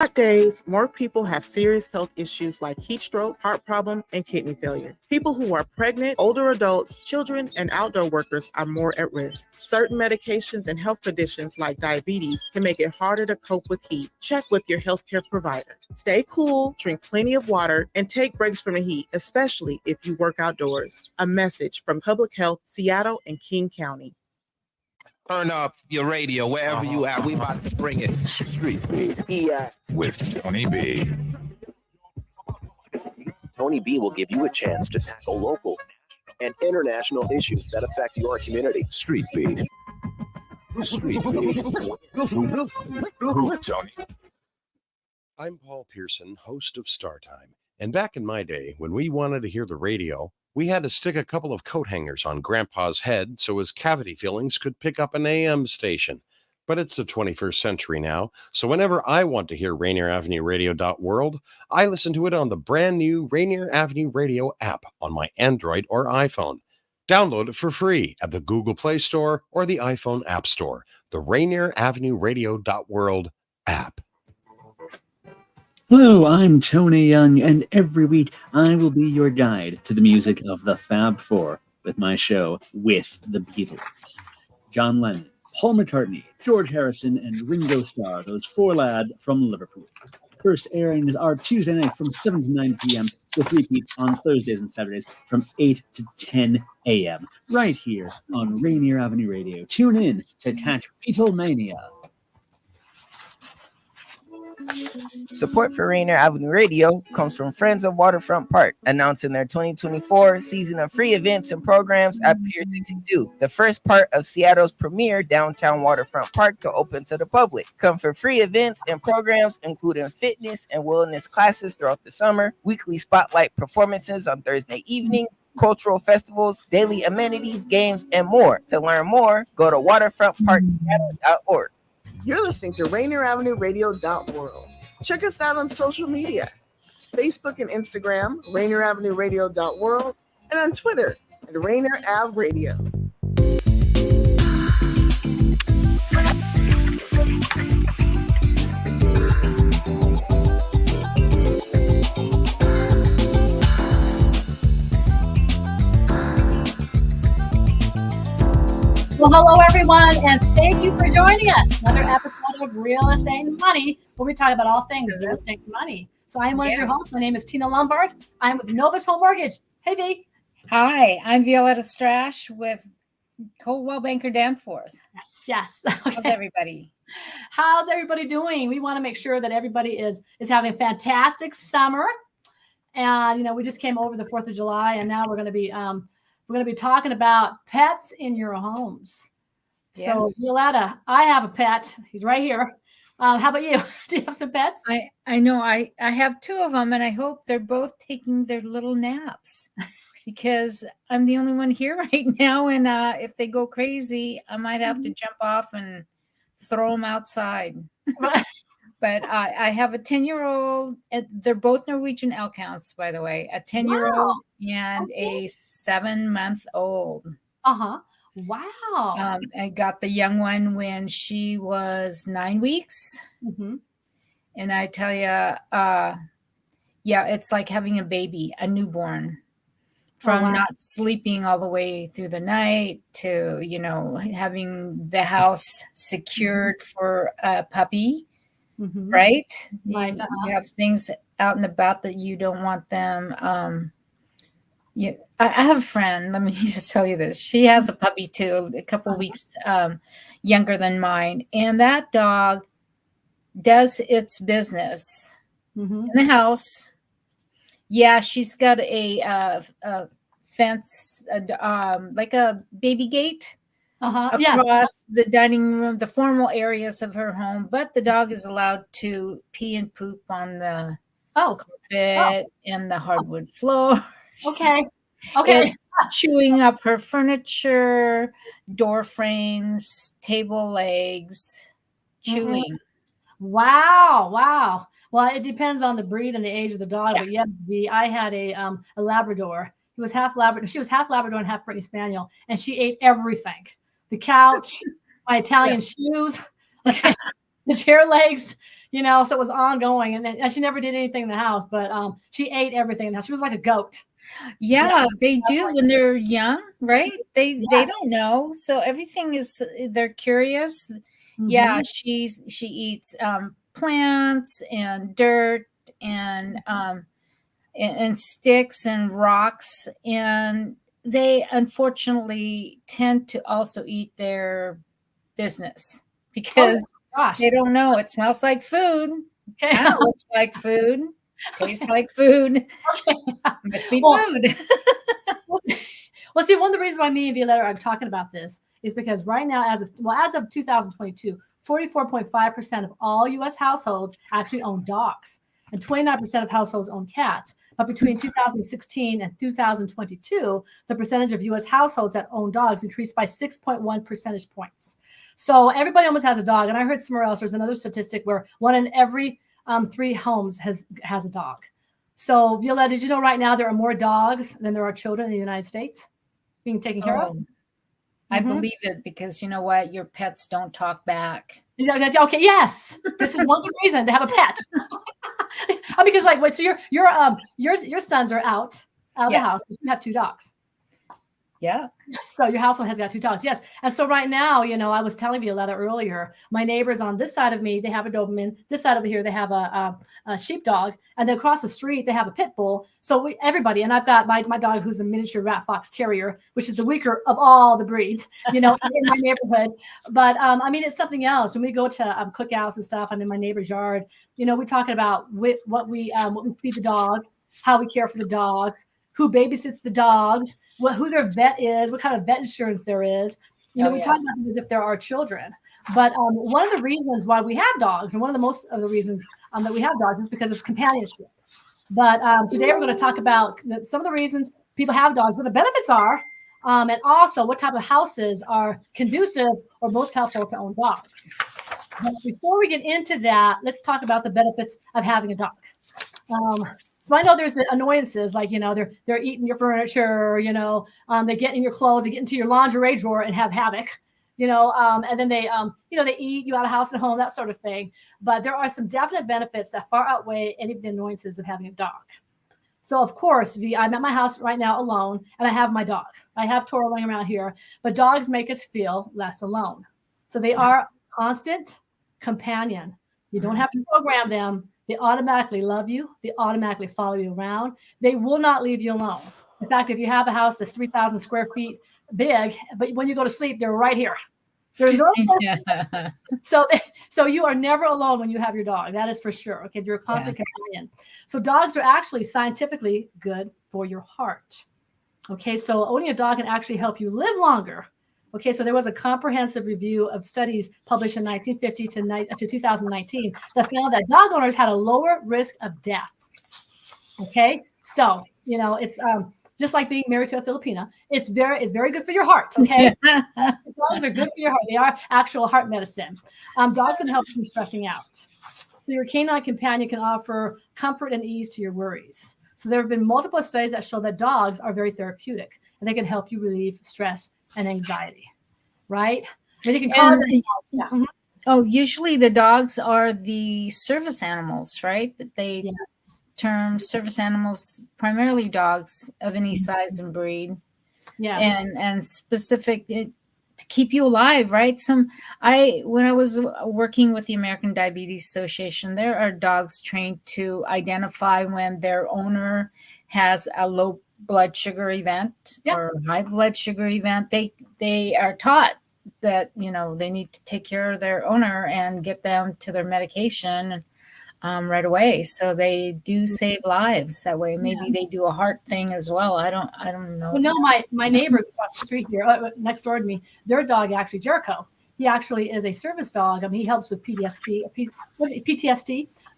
Hot days, more people have serious health issues like heat stroke, heart problem, and kidney failure. People who are pregnant, older adults, children, and outdoor workers are more at risk. Certain medications and health conditions like diabetes can make it harder to cope with heat. Check with your healthcare provider. Stay cool, drink plenty of water, and take breaks from the heat, especially if you work outdoors. A message from Public Health, Seattle, and King County. Turn up your radio wherever you at. We about to bring it. Street Beat. Yeah. With Tony B. Tony B will give you a chance to tackle local and international issues that affect your community. Street Beat. Street Beat. Tony. I'm Paul Pearson, host of Star Time. And back in my day, when we wanted to hear the radio, we had to stick a couple of coat hangers on Grandpa's head so his cavity fillings could pick up an AM station. But it's the 21st century now, so whenever I want to hear Rainier Avenue Radio.world, I listen to it on the brand new Rainier Avenue Radio app on my Android or iPhone. Download it for free at the Google Play Store or the iPhone App Store. The Rainier Avenue Radio.world app. Hello, I'm Tony Young, and every week I will be your guide to the music of the Fab Four with my show With the Beatles. John Lennon, Paul McCartney, George Harrison, and Ringo Starr, those four lads from Liverpool. First airings are Tuesday night from 7 to 9 p.m. with repeat on Thursdays and Saturdays from 8 to 10 a.m. right here on Rainier Avenue Radio. Tune in to catch Beatlemania. Support for Rainier Avenue Radio comes from Friends of Waterfront Park, announcing their 2024 season of free events and programs at Pier 62, the first part of Seattle's premier downtown waterfront park to open to the public. Come for free events and programs, including fitness and wellness classes throughout the summer, weekly spotlight performances on Thursday evenings, cultural festivals, daily amenities, games, and more. To learn more, go to waterfrontparkseattle.org. You're listening to Rainier Avenue Radio.world. Check us out on social media, Facebook and Instagram, Rainier Avenue Radio.world, and on Twitter at Rainier Ave Radio. Well, hello, everyone, and thank you for joining us. Another episode of Real Estate and Money, where we talk about all things real estate and money. So I'm one of your hosts. My name is Tina Lombard. I'm with Novus Home Mortgage. Hey, V. Hi, I'm Violeta Strash with Coldwell Banker Danforth. Yes. Okay. How's everybody? How's everybody doing? We want to make sure that everybody is having a fantastic summer. And, we just came over the 4th of July, and now we're going to be talking about pets in your homes. Yes. So, Violeta, I have a pet. He's right here. How about you? Do you have some pets? I know. I have two of them, and I hope they're both taking their little naps because I'm the only one here right now. And if they go crazy, I might have to jump off and throw them outside. But I have a 10-year-old. They're both Norwegian elk hounds, by the way. A 10-year-old and a 7-month-old. Uh-huh. Wow. I got the young one when she was 9 weeks. Mm-hmm. And I tell you, it's like having a baby, a newborn. From not sleeping all the way through the night to, having the house secured for a puppy. Mm-hmm. Right? You have things out and about that you don't want them. I have a friend. Let me just tell you this. She has a puppy too, a couple of weeks younger than mine. And that dog does its business in the house. Yeah, she's got a fence, like a baby gate. Across the dining room, the formal areas of her home, but the dog is allowed to pee and poop on the carpet and the hardwood floors. Okay. And chewing up her furniture, door frames, table legs, chewing. Wow. Well, it depends on the breed and the age of the dog, but I had a Labrador. He was half Labrador. She was half Labrador and half Brittany Spaniel, and she ate everything. The couch, my Italian shoes, the chair legs. So it was ongoing, and she never did anything in the house, but she ate everything in the house. She was like a goat. Yeah, they do when they're young, right? They Yes. don't know, so everything is they're curious. Yeah, she eats plants and dirt and sticks and rocks, and they unfortunately tend to also eat their business because they don't know. It smells like food, kind of looks like food, tastes like food. Must be food. Well, see, one of the reasons why me and Violeta are talking about this is because right now, as of 2022, 44.5% of all U.S. households actually own dogs, and 29% of households own cats. But between 2016 and 2022, the percentage of U.S. households that own dogs increased by 6.1 percentage points. So everybody almost has a dog. And I heard somewhere else, there's another statistic where 1 in every 3 homes has a dog. So Violeta, did you know right now there are more dogs than there are children in the United States being taken care of? I believe it because you know what? Your pets don't talk back. Okay, yes. This is one good reason to have a pet. Because so your sons are out of the house. You have 2 dogs. Yeah. So your household has got 2 dogs. Yes. And so right now, I was telling Violeta earlier, my neighbors on this side of me, they have a Doberman. This side over here, they have a sheepdog. And then across the street, they have a pit bull. So everybody, and I've got my dog who's a miniature rat fox terrier, which is the weaker of all the breeds, in my neighborhood. But it's something else. When we go to cookouts and stuff, I'm in my neighbor's yard, we're talking about what we feed the dogs, how we care for the dogs, who babysits the dogs, who their vet is, what kind of vet insurance there is. We talk about it as if there are children. But one of the reasons why we have dogs, and one of the most of the reasons that we have dogs is because of companionship. But today we're going to talk about some of the reasons people have dogs, what the benefits are, and also what type of houses are conducive or most helpful to own dogs. But before we get into that, let's talk about the benefits of having a dog. So I know there's the annoyances, like, they're eating your furniture, they get in your clothes, they get into your lingerie drawer and have havoc, and then they eat you out of house and home, that sort of thing. But there are some definite benefits that far outweigh any of the annoyances of having a dog. So, of course, I'm at my house right now alone, and I have my dog. I have Toro running around here, but dogs make us feel less alone. So they are a constant companion. You don't have to program them. They automatically love you. They automatically follow you around. They will not leave you alone. In fact, if you have a house that's 3,000 square feet big, but when you go to sleep, they're right here. There's no So you are never alone when you have your dog. That is for sure. Okay, you're a constant companion. So dogs are actually scientifically good for your heart. Okay, so owning a dog can actually help you live longer. Okay, so there was a comprehensive review of studies published in 1950 to 2019 that found that dog owners had a lower risk of death. Okay, so it's just like being married to a Filipina. It's very good for your heart. Okay, dogs are good for your heart. They are actual heart medicine. Dogs can help you stressing out. So your canine companion can offer comfort and ease to your worries. So there have been multiple studies that show that dogs are very therapeutic and they can help you relieve stress and anxiety, right? They can cause usually the dogs are the service animals, right? But they term service animals primarily dogs of any size and breed. Yeah, and specific to keep you alive, right? When I was working with the American Diabetes Association, there are dogs trained to identify when their owner has a low blood sugar event or high blood sugar event. They are taught that they need to take care of their owner and get them to their medication right away. So they do save lives that way. Maybe they do a heart thing as well. I don't know. Well, no, my neighbors across the street here, next door to me, their dog actually Jericho. He actually is a service dog. He helps with PTSD,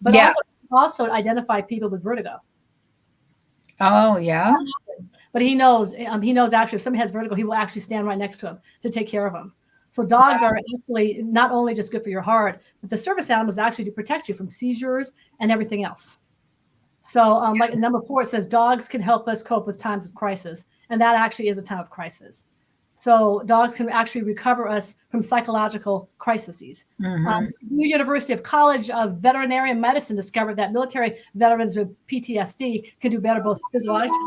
but also identify people with vertigo. Oh, yeah. But he knows actually if somebody has vertigo, he will actually stand right next to him to take care of him. So dogs are actually not only just good for your heart, but the service animals actually to protect you from seizures and everything else. So like number 4, it says dogs can help us cope with times of crisis. And that actually is a time of crisis. So dogs can actually recover us from psychological crises. New University of College of Veterinary Medicine discovered that military veterans with PTSD can do better both physiologically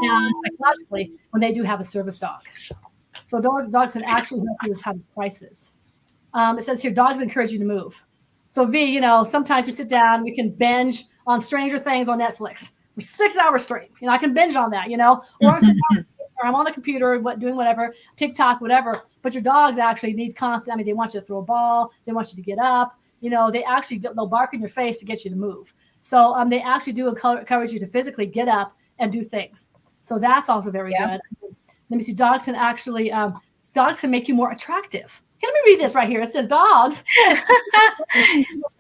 and psychologically when they do have a service dog. So dogs can actually help you with time of crisis. It says here, dogs encourage you to move. So V, sometimes we sit down, we can binge on Stranger Things on Netflix for 6 hours straight. I can binge on that, or I'm sitting down, or I'm on the computer, doing whatever, TikTok, whatever. But your dogs actually need constant. They want you to throw a ball. They want you to get up. They'll bark in your face to get you to move. So they actually do encourage you to physically get up and do things. So that's also very good. Let me see. Dogs can actually, dogs can make you more attractive. Let me read this right here. It says dogs.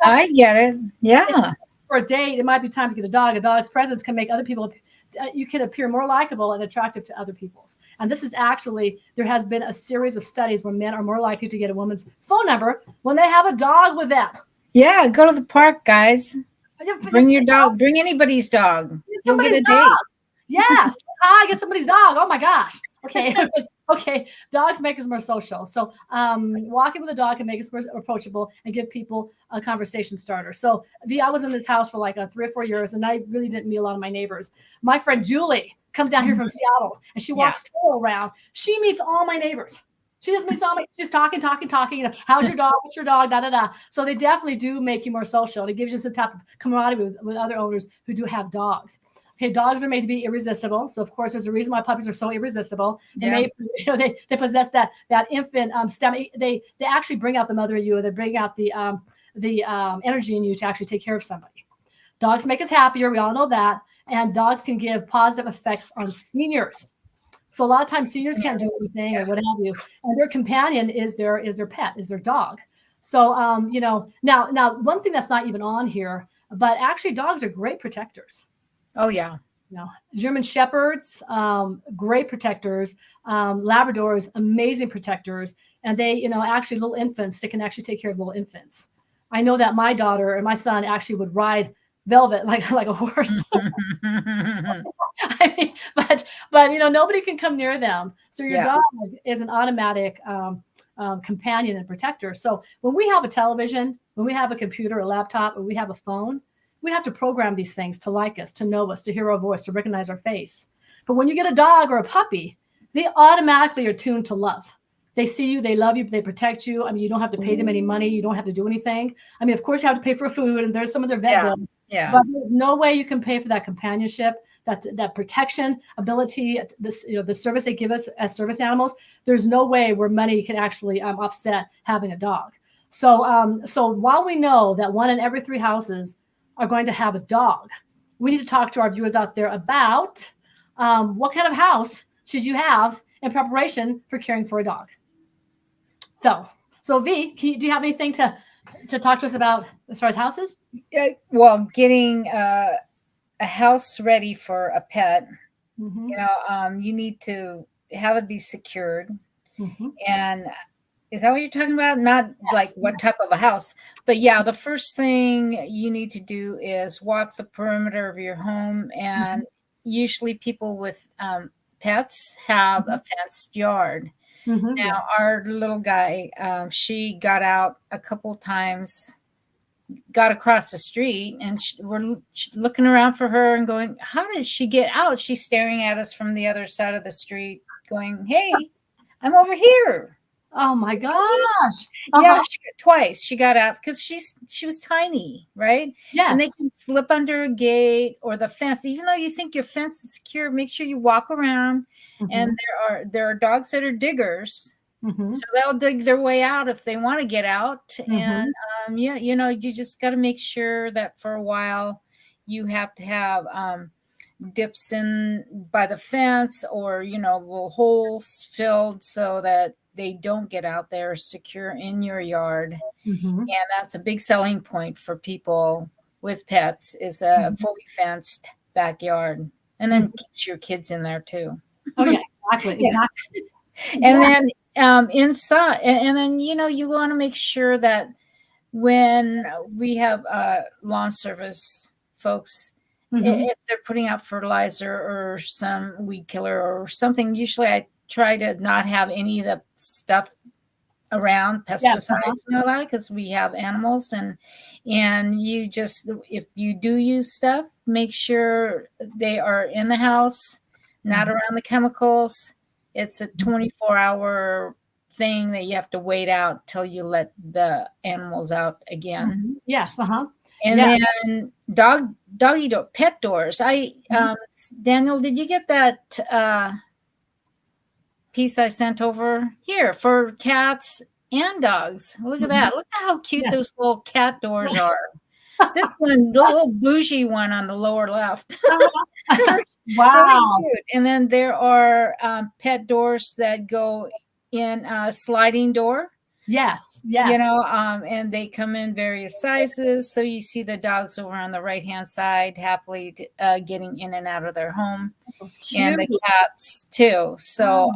I get it. Yeah. For a date, it might be time to get a dog. A dog's presence can make other people, you can appear more likable and attractive to other people's. And this is actually, there has been a series of studies where men are more likely to get a woman's phone number when they have a dog with them. Yeah, go to the park, guys. Bring your dog. Bring anybody's dog. You'll get a date. Yes. I get somebody's dog. Oh my gosh. Okay. Okay. Dogs make us more social. So walking with a dog can make us more approachable and give people a conversation starter. So I was in this house for like 3 or 4 years, and I really didn't meet a lot of my neighbors. My friend Julie comes down here from Seattle, and she walks trail around. She meets all my neighbors. She just meets all my, she's talking. How's your dog? What's your dog? Da, da, da. So they definitely do make you more social. It gives you some type of camaraderie with other owners who do have dogs. Okay, dogs are made to be irresistible. So of course, there's a reason why puppies are so irresistible. They possess that infant stem. They actually bring out the mother in you. They bring out the energy in you to actually take care of somebody. Dogs make us happier. We all know that. And dogs can give positive effects on seniors. So a lot of times seniors can't do anything or what have you, and their companion is their pet, is their dog. So now one thing that's not even on here, but actually dogs are great protectors. Oh yeah. German Shepherds, great protectors. Labradors, amazing protectors. And they, actually little infants, they can actually take care of little infants. I know that my daughter and my son actually would ride Velvet like a horse. But nobody can come near them. So your dog is an automatic companion and protector. So when we have a television, when we have a computer, a laptop, or we have a phone, we have to program these things to like us, to know us, to hear our voice, to recognize our face. But when you get a dog or a puppy, they automatically are tuned to love. They see you, they love you, they protect you. You don't have to pay them any money. You don't have to do anything. Of course, you have to pay for food, and there's some of their vet bills. Yeah. But there's no way you can pay for that companionship, that protection ability, the service they give us as service animals. There's no way where money can actually offset having a dog. So while we know that 1 in every 3 houses are going to have a dog, we need to talk to our viewers out there about what kind of house should you have in preparation for caring for a dog. So V, do you have anything to talk to us about as far as houses? Well, getting a house ready for a pet, you need to have it be secured. And is that what you're talking about? Not like what type of a house, but the first thing you need to do is walk the perimeter of your home. And usually people with pets have a fenced yard. Now, our little guy, she got out a couple times, got across the street, and we're looking around for her and going, how did she get out? She's staring at us from the other side of the street going, hey, I'm over here. Oh my gosh. Yeah, twice she got out because she was tiny, right? Yes. And they can slip under a gate or the fence. Even though you think your fence is secure, make sure you walk around. And there are dogs that are diggers. So they'll dig their way out if they want to get out. And you just got to make sure that for a while you have to have dips in by the fence or little holes filled so that they don't get out there secure in your yard. And that's a big selling point for people with pets is a fully fenced backyard. And then keeps your kids in there too. Oh yeah, exactly. And then inside, and then you want to make sure that when we have lawn service folks, if they're putting out fertilizer or some weed killer or something, usually I try to not have any of the stuff around, pesticides and all that, because we have animals, and you just, if you do use stuff, make sure they are in the house, not around the chemicals. It's a 24-hour thing that you have to wait out till you let the animals out again. Yes. And then doggy door, pet doors. Daniel, did you get that piece I sent over here for cats and dogs? Look at that. Look at how cute those little cat doors are. This one, the little bougie one on the lower left. Wow. Really cute. And then there are pet doors that go in a sliding door. Yes. And they come in various sizes. So you see the dogs over on the right-hand side happily getting in and out of their home, and the cats too. So,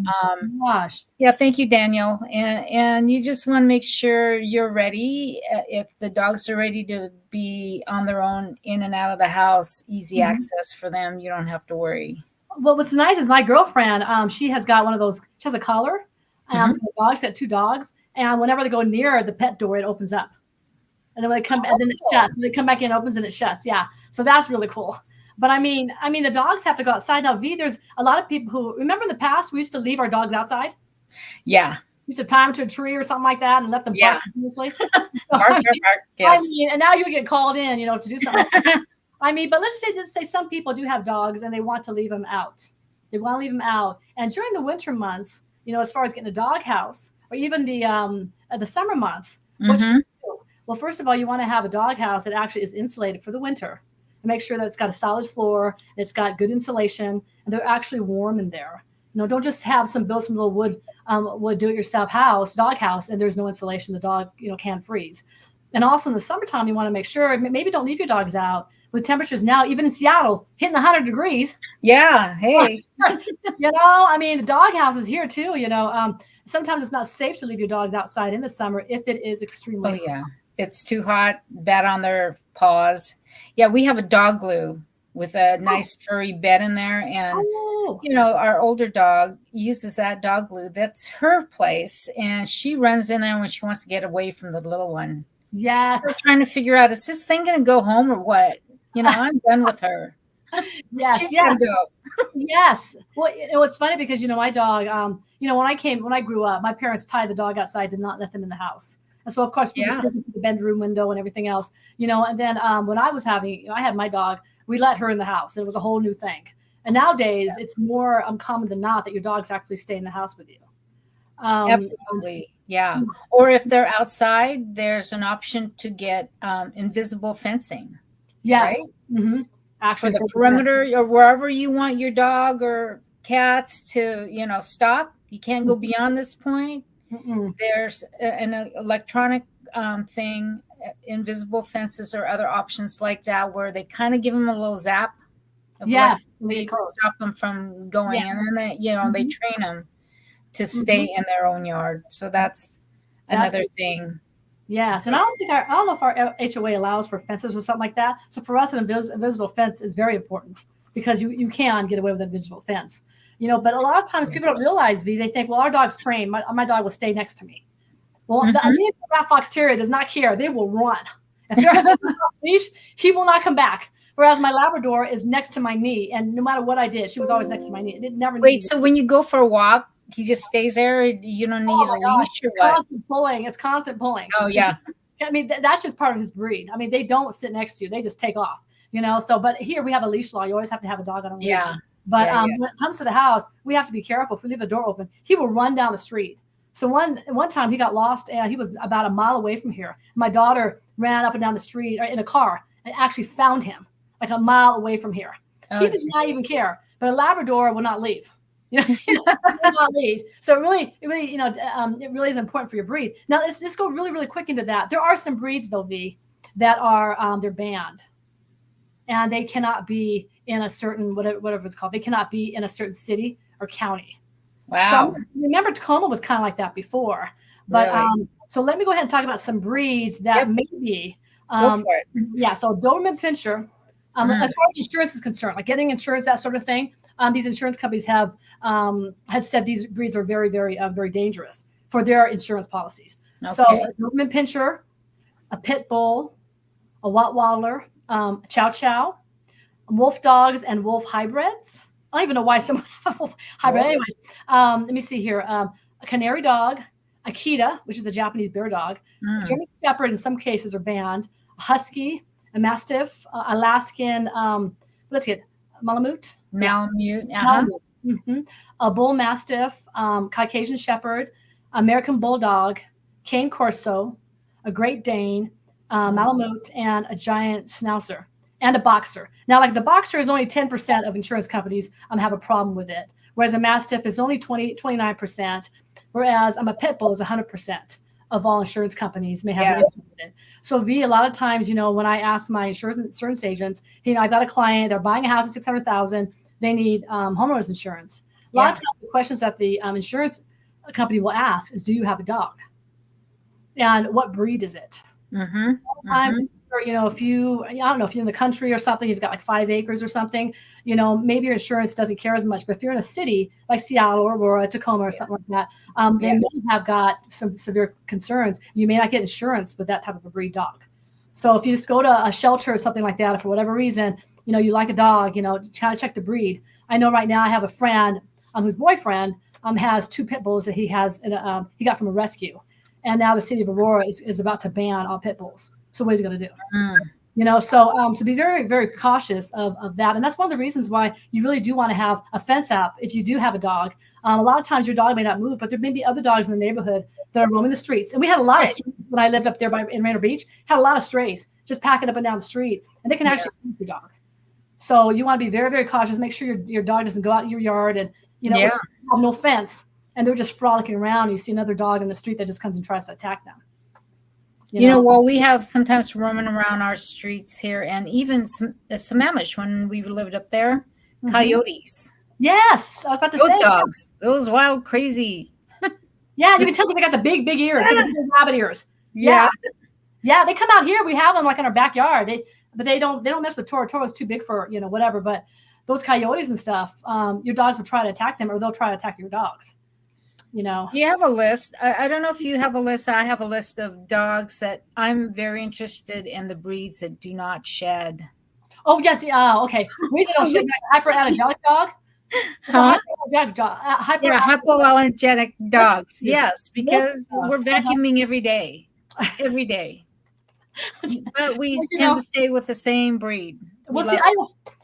thank you, Daniel. And you just want to make sure you're ready. If the dogs are ready to be on their own in and out of the house, easy access for them. You don't have to worry. Well, what's nice is my girlfriend, she has got one of those, she has a collar. For the dogs, she's got 2 dogs. And whenever they go near the pet door, it opens up. And then when they come, and then it shuts. When they come back in, it opens and it shuts. Yeah. So that's really cool. But I mean, the dogs have to go outside. Now, there's a lot of people who, remember in the past, we used to leave our dogs outside? Yeah. We used to tie them to a tree or something like that and let them bark continuously. Yes. And now you get called in, to do something like that. But let's say some people do have dogs and they want to leave them out. They want to leave them out. And during the winter months, as far as getting a dog house, or even the summer months. Well, first of all, you want to have a dog house that actually is insulated for the winter, and make sure that it's got a solid floor, and it's got good insulation, and they're actually warm in there. Don't just build some little wood do-it-yourself dog house, and there's no insulation. The dog, can't freeze. And also in the summertime, you want to make sure, maybe don't leave your dogs out with temperatures now, even in Seattle, hitting 100 degrees. Yeah. Hey. The dog house is here too, sometimes it's not safe to leave your dogs outside in the summer if it is extremely hot. It's too hot, bad on their paws. Yeah, we have a dog glue with a nice furry bed in there. And, our older dog uses that dog glue. That's her place. And she runs in there when she wants to get away from the little one. Yes. We're trying to figure out, is this thing going to go home or what? I'm done with her. Yes. She's gotta go. Yes. Well, it's funny because, my dog, when I grew up, my parents tied the dog outside, did not let them in the house. And so, of course, we sleep in the bedroom window and everything else, and then when I was I had my dog, we let her in the house. It was a whole new thing. And nowadays it's more common than not that your dogs actually stay in the house with you. Absolutely. Yeah. Or if they're outside, there's an option to get invisible fencing. Yes. Right? For the perimeter or wherever you want your dog or cats to, stop. You can't go beyond this point. There's an electronic thing, invisible fences or other options like that, where they kind of give them a little zap. To stop them from going. And then they train them to stay in their own yard. So that's another thing. Yes, and I don't know if our HOA allows for fences or something like that. So for us, an invisible fence is very important because you can get away with an invisible fence. But a lot of times people don't realize, they think, well, our dog's trained. My dog will stay next to me. Well, the Black Fox Terrier does not care. They will run. If they're on a leash, he will not come back. Whereas my Labrador is next to my knee, and no matter what I did, she was always next to my knee. It never. Wait, so when you go for a walk, he just stays there? You don't need a leash or what? Constant pulling. It's constant pulling. Oh, yeah. That's just part of his breed. They don't sit next to you. They just take off, So, but here we have a leash law. You always have to have a dog on a leash. Yeah. But when it comes to the house, we have to be careful. If we leave the door open, he will run down the street. So one time he got lost, and he was about a mile away from here. My daughter ran up and down the street in a car and actually found him like a mile away from here. He does not even care. But a Labrador will not leave. Will not leave. So it really is important for your breed. Now let's just go really, really quick into that. There are some breeds though, V, that are they're banned, and they cannot be in a certain whatever it's called. They cannot be in a certain city or county. Wow. So remember, Tacoma was kind of like that before. But really? So let me go ahead and talk about some breeds that may be. Go for it. Yeah. So Doberman Pinscher. As far as insurance is concerned, like getting insurance, that sort of thing, these insurance companies have had said these breeds are very, very, very dangerous for their insurance policies. Okay. So a Doberman Pinscher, a Pit Bull, a Rottweiler, a Chow Chow, wolf dogs, and wolf hybrids. I don't even know why someone have a wolf hybrid. Anyways, let me see here. A Canary dog, Akita, which is a Japanese bear dog, German Shepherd in some cases are banned, a Husky, a Alaskan, let's get Malamute. Malamute. A Bull Mastiff, Caucasian Shepherd, American Bulldog, Cane Corso, a Great Dane, Malamute, and a giant Schnauzer, and a Boxer. Now, like the Boxer is only 10% of insurance companies have a problem with it, whereas a Mastiff is only 29%, whereas a Pit Bull is 100% of all insurance companies may have an issue with it. So a lot of times, when I ask my insurance agents, I've got a client, they're buying a house at $600,000, they need homeowners insurance. A lot of times the questions that the insurance company will ask is, do you have a dog? And what breed is it? Sometimes, if you, I don't know, if you're in the country or something, you've got like 5 acres or something, maybe your insurance doesn't care as much. But if you're in a city like Seattle or Aurora, Tacoma or something like that, they may have got some severe concerns. You may not get insurance with that type of a breed dog. So if you just go to a shelter or something like that, for whatever reason, you like a dog, try to check the breed. I know right now I have a friend whose boyfriend has 2 pit bulls that he he got from a rescue. And now the city of Aurora is about to ban all pit bulls. So what is he going to do? So be very, very cautious of that. And that's one of the reasons why you really do want to have a fence up if you do have a dog. A lot of times your dog may not move, but there may be other dogs in the neighborhood that are roaming the streets. And we had a lot of strays when I lived up there in Rainier Beach, had a lot of strays just packing up and down the street. And they can actually eat your dog. So you want to be very, very cautious. Make sure your dog doesn't go out in your yard and, have no fence. And they're just frolicking around. You see another dog in the street that just comes and tries to attack them. Well, we have sometimes roaming around our streets here, and even some Amish when we lived up there, coyotes. Yes, I was about to say those dogs, those wild, crazy. Yeah, you can tell because they got the big ears, the big rabbit ears. Yeah, they come out here. We have them like in our backyard. They don't mess with Toro. Toro's too big for whatever. But those coyotes and stuff, your dogs will try to attack them, or they'll try to attack your dogs. You have a list. I don't know if you have a list. I have a list of dogs that I'm very interested in, the breeds that do not shed. Oh, yes. Okay. Reason don't shed, hyperallergenic dog. Hypoallergenic dogs. Yes, because we're vacuuming every day. Every day. But we tend to stay with the same breed. Well, see,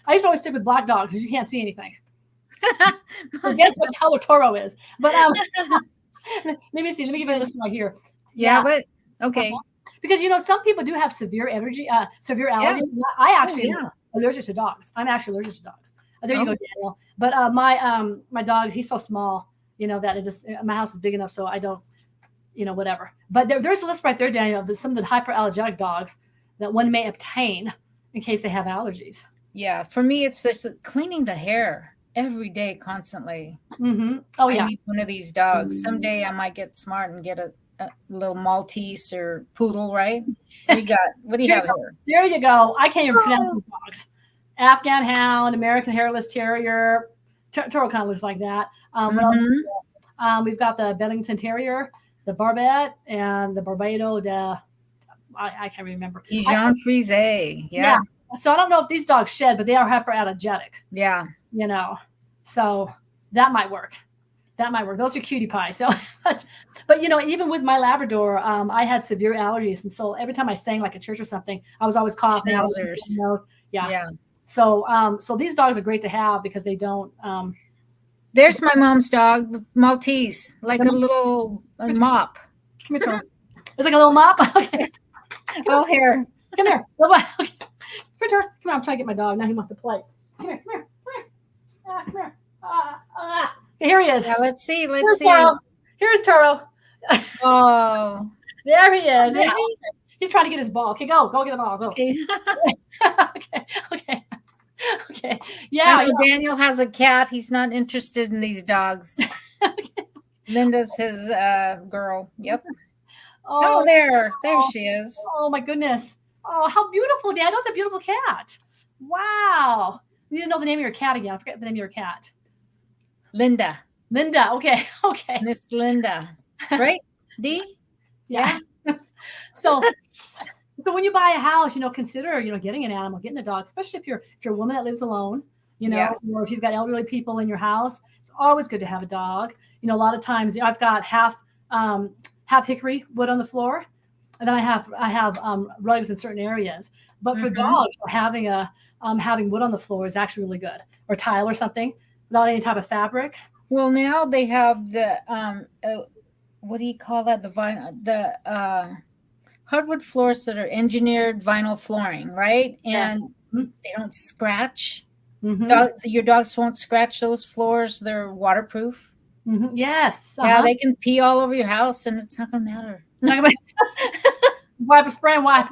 I used to always stick with black dogs because you can't see anything. So guess what color Toro is? But let me see. Let me give you this one right here. But okay. Because some people do have severe allergies. I actually am allergic to dogs. I'm actually allergic to dogs. There you go, Daniel. But my dog, he's so small, that it just my house is big enough so I don't, whatever. But there's a list right there, Daniel, of some of the hyperallergenic dogs that one may obtain in case they have allergies. Yeah, for me, it's just cleaning the hair every day, constantly. Oh yeah, I need one of these dogs. Someday I might get smart and get a little Maltese or poodle. Right? What do you have here? There you go. I can't even pronounce these dogs. Afghan Hound, American Hairless Terrier. Toro kind of looks like that. What else? We've got the Bellington Terrier, the Barbet, and the Barbado. I can't remember. Dijon Frise. Yeah. So I don't know if these dogs shed, but they are hyperallergenic. Yeah. So that might work. Those are cutie pie. So, but even with my Labrador, I had severe allergies, and so every time I sang like at church or something, I was always coughing. Schnauzers. Yeah. So these dogs are great to have because they don't. There's my mom's dog, the Maltese, like a little mop. Come here, Toro. It's like a little mop. Okay. Oh, here. Come here. Okay. Come here, Toro. Come here. I'm trying to get my dog. Now he wants to play. Come here. Come here. Here he is. Yeah, let's see. Toro. Here's Toro. Oh. There he is. Yeah. He's trying to get his ball. Okay, go get the ball. Go. Okay. Okay. Yeah. Daniel has a cat. He's not interested in these dogs. Okay. Linda's his girl. Yep. Oh, there she is. Oh my goodness. Oh, how beautiful, Dad. That's a beautiful cat. Wow. You need to know the name of your cat again. I forget the name of your cat. Linda. Linda. Okay. Okay. Miss Linda. Right? D? Yeah. So when you buy a house, consider, getting an animal, getting a dog, especially if you're a woman that lives alone, Yes. or if you've got elderly people in your house. It's always good to have a dog. A lot of times I've got half hickory wood on the floor, and then I have rugs in certain areas. But for dogs, having wood on the floor is actually really good, or tile or something without any type of fabric. Well, now they have the what do you call that? The vinyl, the hardwood floors that are engineered vinyl flooring, right? And they don't scratch. Your dogs won't scratch those floors. They're waterproof. Yes. Yeah, they can pee all over your house, and it's not going to matter. Spray and wipe.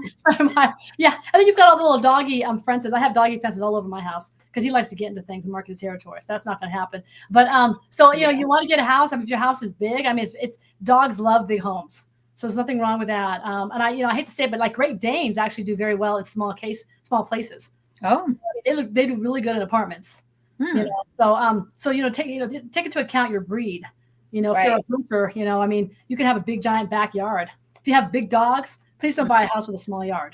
Yeah, and then you've got all the little doggy fences. I have doggy fences all over my house because he likes to get into things and mark his territory. So that's not going to happen. But you want to get a house. If your house is big, it's dogs love big homes, so there's nothing wrong with that. And I hate to say it, but like Great Danes actually do very well in small places. Oh, so, they do really good in apartments. So take into account your breed. If you're a hunter, you can have a big giant backyard. If you have big dogs, please don't buy a house with a small yard.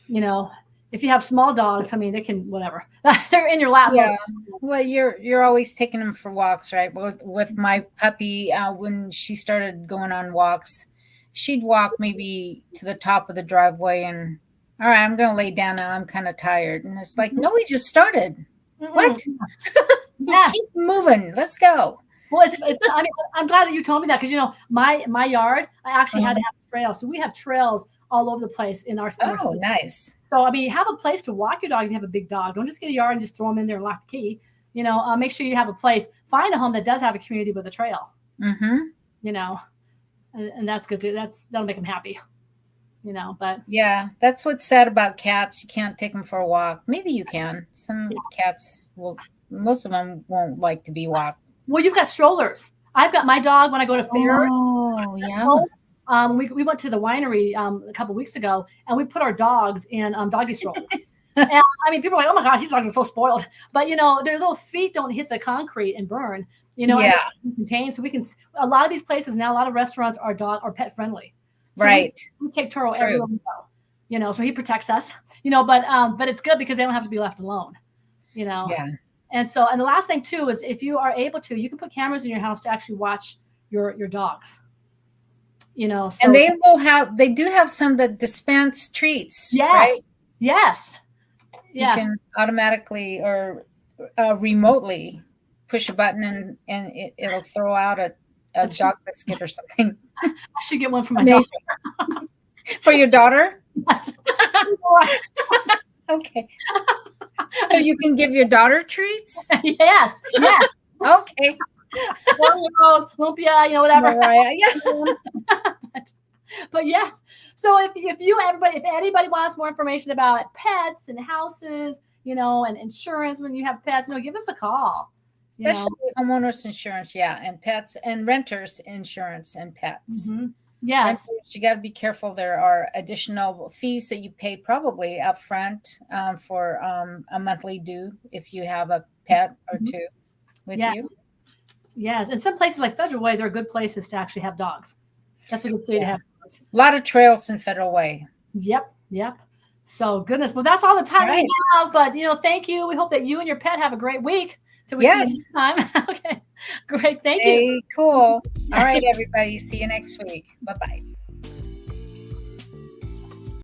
If you have small dogs, they can whatever. They're in your lap. Yeah. Well, you're always taking them for walks, right? With my puppy, when she started going on walks, she'd walk maybe to the top of the driveway and, all right, I'm going to lay down now. I'm kind of tired. And it's like, no, we just started. What? Yeah. Keep moving. Let's go. Well, I'm glad that you told me that because my yard, I actually had to have a trail, so we have trails all over the place in our. Oh, nice. So have a place to walk your dog if you have a big dog. Don't just get a yard and just throw them in there and lock the key. Make sure you have a place. Find a home that does have a community with a trail. And that's good too. That'll make them happy. But yeah, that's what's sad about cats. You can't take them for a walk. Maybe you can. Some cats most of them won't like to be walked. Well, you've got strollers. I've got my dog when I go to fairs. Oh, yeah. We went to the winery a couple weeks ago, and we put our dogs in doggy strollers. And people are like, "Oh my gosh, these dogs are so spoiled." But their little feet don't hit the concrete and burn. Contained. So we can. A lot of these places now, a lot of restaurants are pet friendly. So right. We take Toro everywhere we go. So he protects us. But it's good because they don't have to be left alone. Yeah. And the last thing too is if you are able to, you can put cameras in your house to actually watch your dogs. So, and they do have some that dispense treats. Yes. Right? Yes. You can automatically or remotely push a button and it'll throw out a dog biscuit or something. I should get one for my daughter. For your daughter? Yes. Okay. So you can give your daughter treats? Yes. Yes. Okay. Lumpia, whatever. Mariah, yeah. But yes. So if anybody wants more information about pets and houses, and insurance when you have pets, give us a call. Especially homeowners insurance, and pets and renters insurance and pets. Mm-hmm. Yes. Renters, you got to be careful. There are additional fees that you pay probably up front for a monthly due if you have a pet or two with you. Yes. And some places like Federal Way, they're good places to actually have dogs. That's a good place to have dogs. A lot of trails in Federal Way. Yep. So goodness. Well, that's all the time we have. But, thank you. We hope that you and your pet have a great week. Till we see you next time. Okay. Great. Thank you. Cool. All right, everybody. See you next week. Bye-bye.